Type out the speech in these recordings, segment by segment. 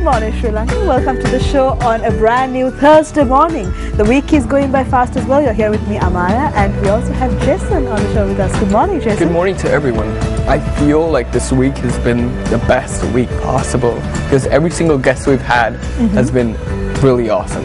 morning, Sri Lanka. Welcome to the show on a brand new Thursday morning. The week is going by fast as well. You're here with me, Amaya, and we also have Jason on the show with us. Good morning, Jason. Good morning to everyone. I feel like this week has been the best week possible because every single guest we've had has been really awesome.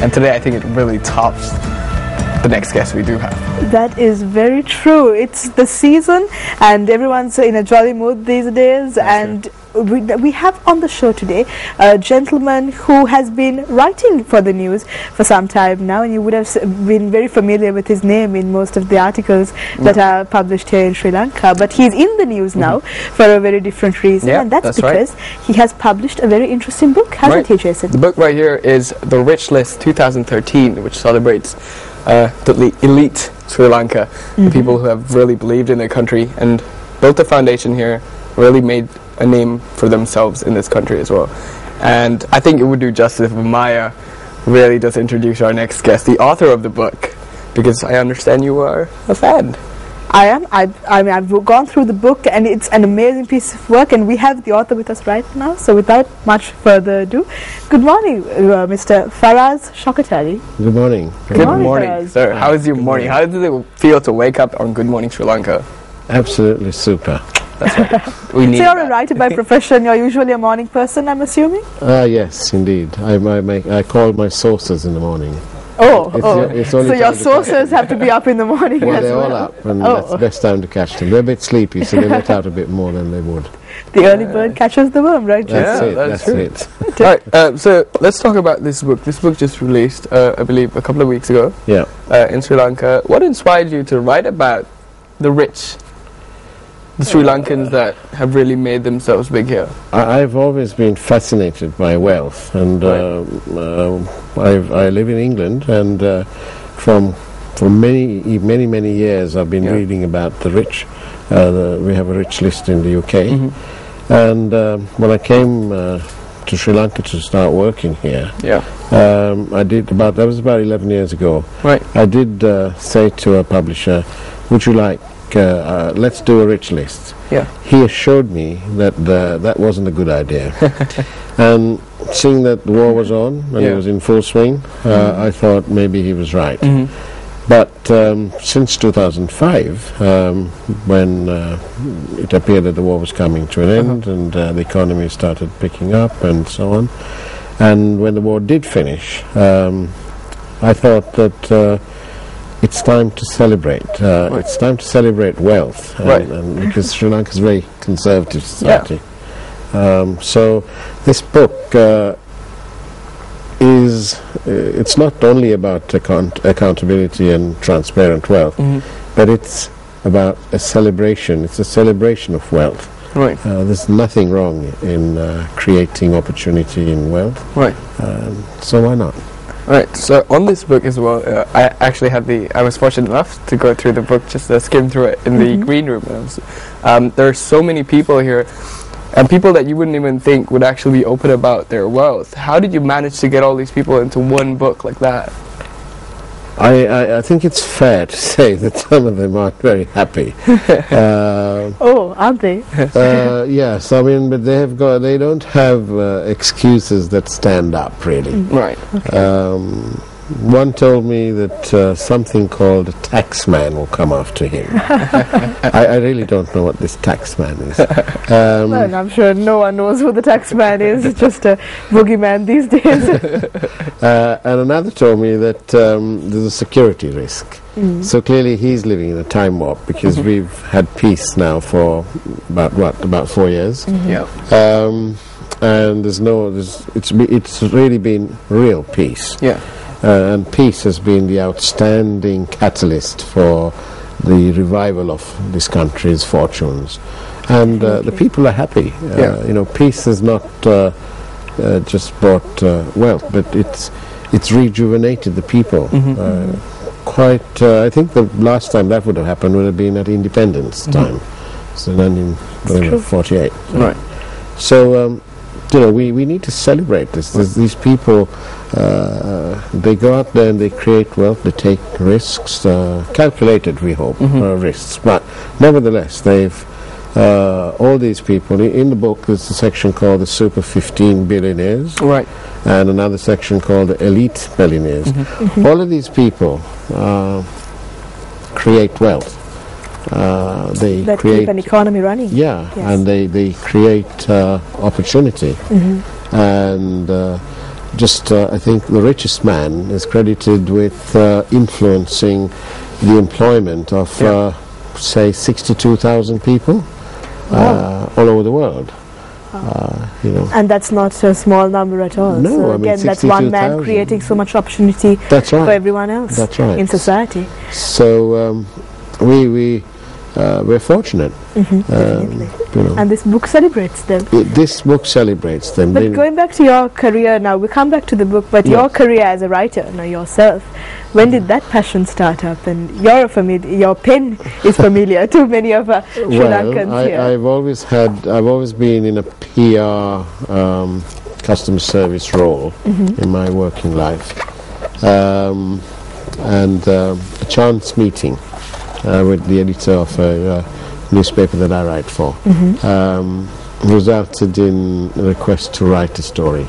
And today I think it really tops the next guest we do have. That is very true. It's the season and everyone's in a jolly mood these days. That's we have on the show today a gentleman who has been writing for the news for some time now, and you would have been very familiar with his name in most of the articles that are published here in Sri Lanka. But he's in the news now for a very different reason, and that's because he has published a very interesting book, hasn't he, Jason? The book right here is The Rich List 2013, which celebrates the elite Sri Lanka, the people who have really believed in their country and built a foundation here, really made a name for themselves in this country as well. And I think it would do justice if Maya really does introduce our next guest, the author of the book, because I understand you are a fan. I am. I mean, I've gone through the book and it's an amazing piece of work, and we have the author with us right now. So without much further ado, good morning, Mr. Faraz Shokatari. Good morning. Good morning, sir. How is your morning? How does it feel to wake up on Good Morning Sri Lanka? Absolutely super. That's right. We need so you're a writer by profession. You're usually a morning person, I'm assuming? Yes, indeed. I call my sources in the morning. So your sources have to be up in the morning well, as they're well. all up, and that's the best time to catch them. They're a bit sleepy, so they let out a bit more than they would. The early bird catches the worm, right? That's it. All right, so let's talk about this book. This book just released, I believe, a couple of weeks ago in Sri Lanka. What inspired you to write about the rich, the Sri Lankans that have really made themselves big here? I've always been fascinated by wealth, and I live in England, and for many years I've been reading about the rich. We have a rich list in the UK, and when I came to Sri Lanka to start working here, I did that was about 11 years ago. I did say to a publisher, would you like let's do a rich list. He assured me that that wasn't a good idea. And seeing that the war was on and it was in full swing, I thought maybe he was right. But since 2005, when it appeared that the war was coming to an end and the economy started picking up and so on, and when the war did finish, I thought that it's time to celebrate. It's time to celebrate wealth, and because Sri Lanka is a very conservative society. So this book it's not only about accountability and transparent wealth, but it's about a celebration. It's a celebration of wealth. There's nothing wrong in creating opportunity in wealth. So why not? Right, so on this book as well, I actually had I was fortunate enough to go through the book, just skim through it in the green room. There are so many people here, and people that you wouldn't even think would actually be open about their wealth. How did you manage to get all these people into one book like that? I think it's fair to say that some of them aren't very happy. Aren't they? Yes, I mean, but they don't have excuses that stand up, really. One told me that something called a tax man will come after him. I really don't know what this tax man is. Well, I'm sure no one knows who the tax man is. It's just a boogeyman these days. And another told me that there's a security risk. So clearly he's living in a time warp, because we've had peace now for about 4 years. And it's really been real peace. And peace has been the outstanding catalyst for the revival of this country's fortunes, and the people are happy. Peace has not just brought wealth, but it's rejuvenated the people. I think the last time that would have happened would have been at independence time, so 1948. So we need to celebrate this. These people, they go out there and they create wealth, they take risks, calculated, we hope, risks. But nevertheless, they've all these people. In the book, there's a section called the Super 15 Billionaires, Right. and another section called the Elite Billionaires. All of these people create wealth. They That create keep an economy running. Yeah, Yes. and they create opportunity. And I think the richest man is credited with influencing the employment of, say, 62,000 people all over the world. And that's not a small number at all. No, so I mean, again, that's one man 62,000. creating so much opportunity That's right. for everyone else That's right. in society. So we're fortunate. Definitely. You know. And this book celebrates them. This book celebrates them. But going back to your career now, we come back to the book, but your career as a writer, now yourself, when did that passion start up? And your pen is familiar to many of Sri Lankans here. I've always been in a PR customer service role in my working life, and a chance meeting with the editor of a newspaper that I write for resulted in a request to write a story.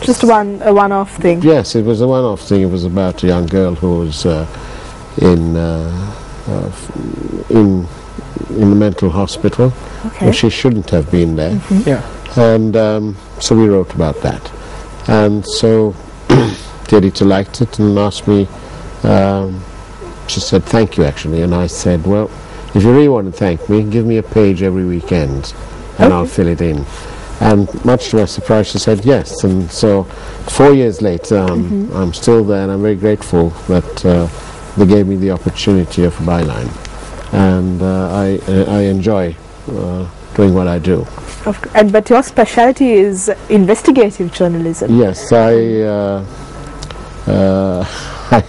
Just a one-off thing. Yes, it was a one-off thing. It was about a young girl who was in the mental hospital. Okay. Well, she shouldn't have been there. Yeah. And so we wrote about that. And so the editor liked it and asked me, she said, thank you, actually. And I said, well, if you really want to thank me, give me a page every weekend and I'll fill it in. And much to my surprise, she said yes. And so 4 years later, I'm still there, and I'm very grateful that they gave me the opportunity of a byline. And I enjoy doing what I do. But your specialty is investigative journalism. Yes, I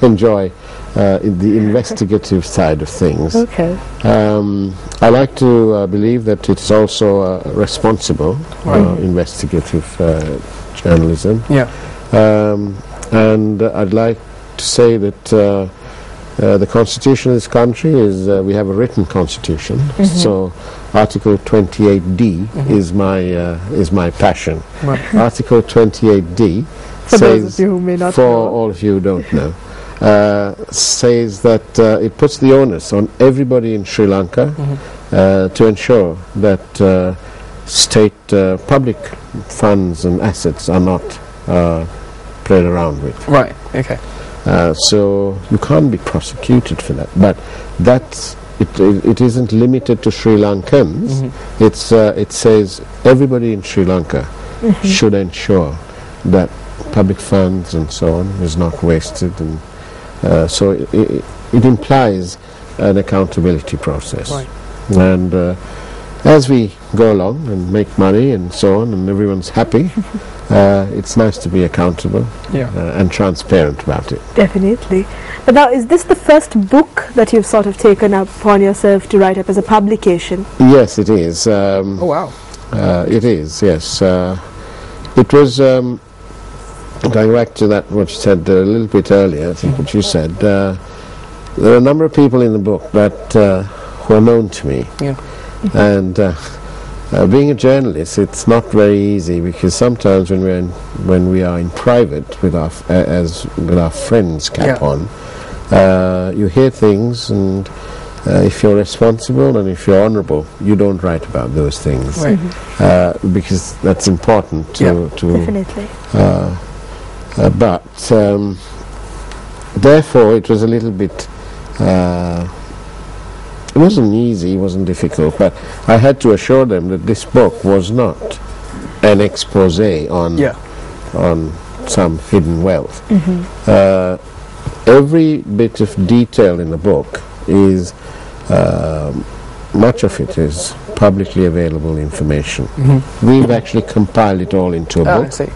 enjoy the investigative side of things. Okay. I like to believe that it's also responsible investigative journalism. Yeah. And I'd like to say that the constitution of this country is, we have a written constitution, so Article 28D is my passion. Right. Article 28D For says, those of you who may not for know. all of you who don't know, says that it puts the onus on everybody in Sri Lanka to ensure that state public funds and assets are not played around with. Right. Okay. So you can't be prosecuted for that. But that's it isn't limited to Sri Lankans. It says everybody in Sri Lanka should ensure that public funds and so on is not wasted, and so it implies an accountability process. Right. And as we go along and make money and so on, and everyone's happy, it's nice to be accountable and transparent about it. Definitely. But now, is this the first book that you've sort of taken upon yourself to write up as a publication? Yes, it is. Oh wow. It is, yes. It was, going back to that, what you said a little bit earlier, I think what you said, there are a number of people in the book that who are known to me. Yeah. And being a journalist, it's not very easy, because sometimes when we are in private with our friends cap on, you hear things, and if you're responsible and if you're honourable, you don't write about those things, Right. because that's important to Definitely. but therefore it was a little bit it wasn't easy, it wasn't difficult, but I had to assure them that this book was not an expose on some hidden wealth. Every bit of detail in the book is much of it is publicly available information. We've actually compiled it all into a I book, see.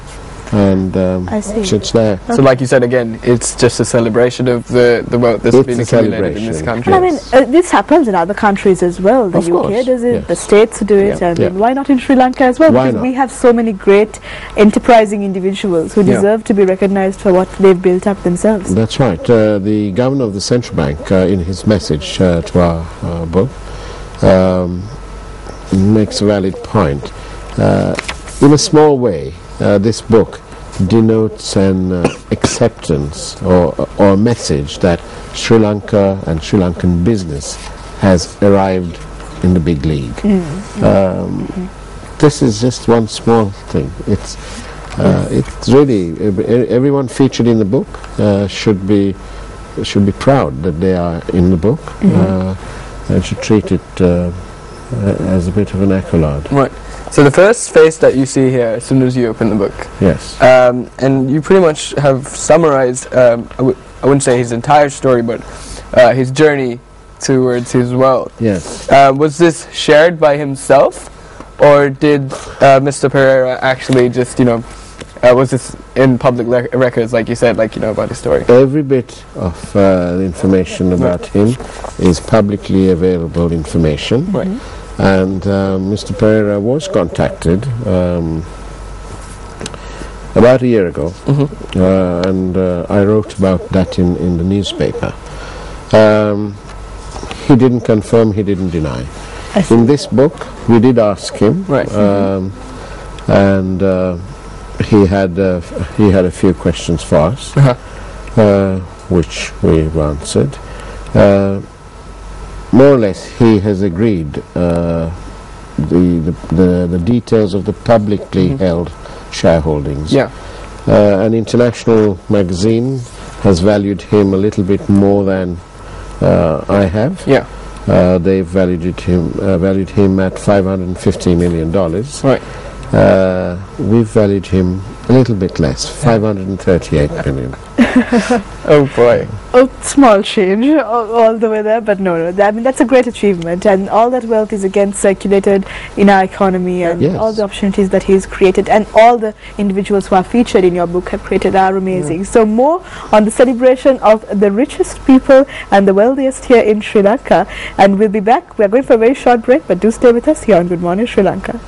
and I see. so it's there. So, like you said again, it's just a celebration of the wealth that's It's been a accumulated in this celebration. country. And I mean, this happens in other countries as well. The Of UK course, does it, yes. the States do it. Yeah. I mean, Yeah. why not in Sri Lanka as well? Why Because not? we have so many great enterprising individuals who Yeah. deserve to be recognized for what they've built up themselves. That's right. The governor of the central bank, in his message to our book, makes a valid point. In a small way, this book denotes an acceptance or a message that Sri Lanka and Sri Lankan business has arrived in the big league. This is just one small thing. It's really everyone featured in the book should be proud that they are in the book and should treat it as a bit of an accolade. Right. So the first face that you see here, as soon as you open the book, yes, and you pretty much have summarized, I wouldn't say his entire story, but his journey towards his wealth. yes. Was this shared by himself, or did Mr. Pereira actually just, was this in public records, like you said, about his story? Every bit of the information about him is publicly available information. Right. And Mr. Pereira was contacted about a year ago, and I wrote about that in the newspaper. He didn't confirm, he didn't deny. In this book, we did ask him, Right. And he had a few questions for us, which we've answered. More or less, he has agreed the details of the publicly held shareholdings. Yeah. An international magazine has valued him a little bit more than I have. Yeah. They've valued him at $550 million. Right. We've valued him a little bit less, 538 million. Oh boy. Oh, small change all the way there, but no. I mean, that's a great achievement, and all that wealth is again circulated in our economy, and Yes. all the opportunities that he's created, and all the individuals who are featured in your book have created are amazing. So more on the celebration of the richest people and the wealthiest here in Sri Lanka, and we'll be back. We're going for a very short break, but do stay with us here on Good Morning Sri Lanka.